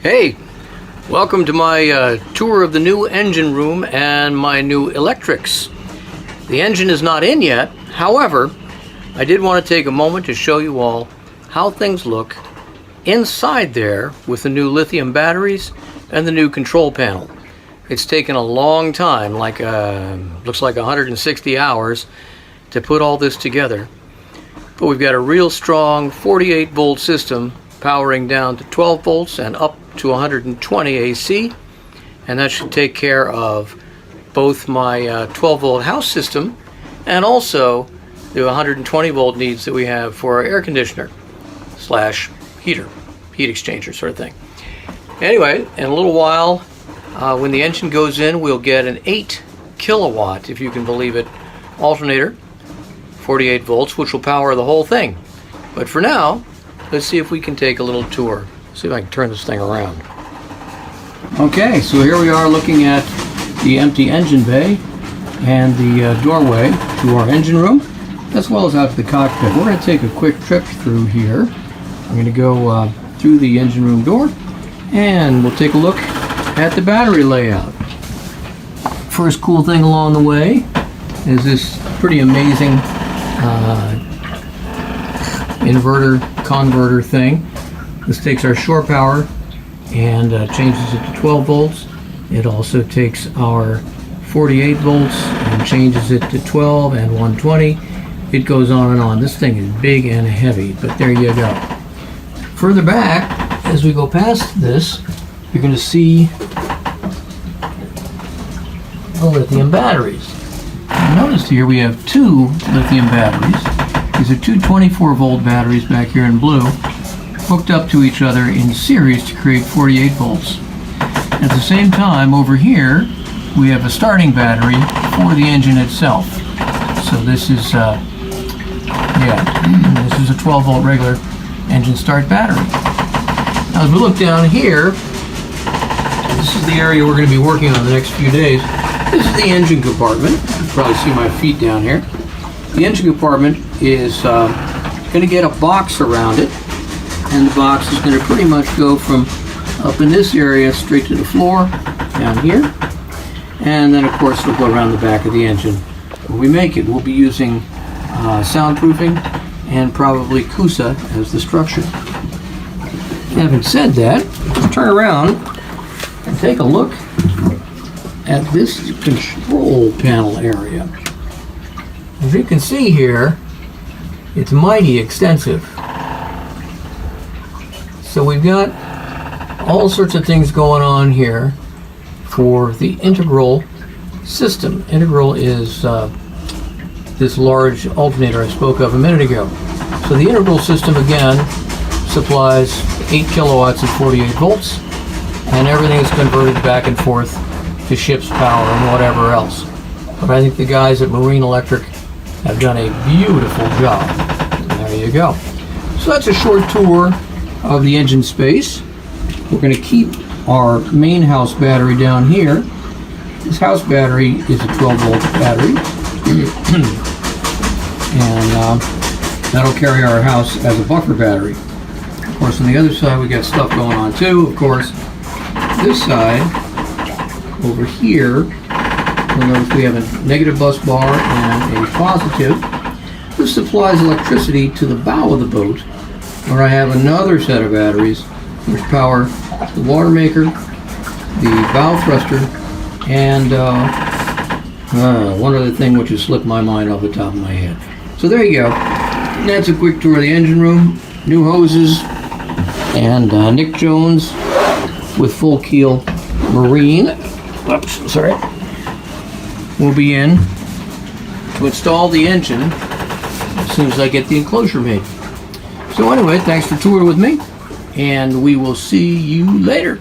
Hey, welcome to my tour of the new engine room and my new electrics. The engine is not in yet, however, I did want to take a moment to show you all how things look inside there with the new lithium batteries and the new control panel. It's taken a long time, looks like 160 hours to put all this together. But we've got a real strong 48 volt system powering down to 12 volts and up to 120 AC, and that should take care of both my 12 volt house system and also the 120 volt needs that we have for our air conditioner slash heater, heat exchanger sort of thing. Anyway, in a little while, when the engine goes in, we'll get an 8 kilowatt, if you can believe it, alternator, 48 volts, which will power the whole thing. But for now, let's see if we can take a little tour. See if I can turn this thing around. Okay, so here we are looking at the empty engine bay and the doorway to our engine room, as well as out to the cockpit. We're going to take a quick trip through here. I'm going to go through the engine room door, and we'll take a look at the battery layout. First cool thing along the way is this pretty amazing inverter converter thing. This takes our shore power and changes it to 12 volts. It also takes our 48 volts and changes it to 12 and 120. It goes on and on. This thing is big and heavy, but there you go. Further back, as we go past this, you're going to see the lithium batteries. Notice here we have two lithium batteries. These are two 24 volt batteries back here in blue, hooked up to each other in series to create 48 volts. At the same time, over here, we have a starting battery for the engine itself. So this is, this is a 12 volt regular engine start battery. Now, as we look down here, this is the area we're going to be working on the next few days. This is the engine compartment. You can probably see my feet down here. The engine compartment is going to get a box around it, and the box is going to pretty much go from up in this area straight to the floor down here, and then of course it'll go around the back of the engine. When we make it, we'll be using soundproofing and probably Kusa as the structure. Having said that, let's turn around and take a look at this control panel area. As you can see here, it's mighty extensive. So we've got all sorts of things going on here for the Integrel system. Integrel is this large alternator I spoke of a minute ago. So the Integrel system again supplies 8 kilowatts and 48 volts, and everything is converted back and forth to ship's power and whatever else. But I think the guys at Marine Electric have done a beautiful job. There you go. So that's a short tour of the engine space. We're going to keep our main house battery down here. This house battery is a 12 volt battery. And that'll carry our house as a buffer battery. Of course, on the other side we got stuff going on too. Of course, this side over here, you'll notice we have a negative bus bar and a positive. This supplies electricity to the bow of the boat, where I have another set of batteries which power the water maker, the bow thruster, and one other thing which has slipped my mind off the top of my head. So there you go. That's a quick tour of the engine room. New hoses, and Nick Jones with Full Keel Marine. Oops, sorry. We'll be in to install the engine as soon as I get the enclosure made. So anyway, thanks for touring with me, and we will see you later.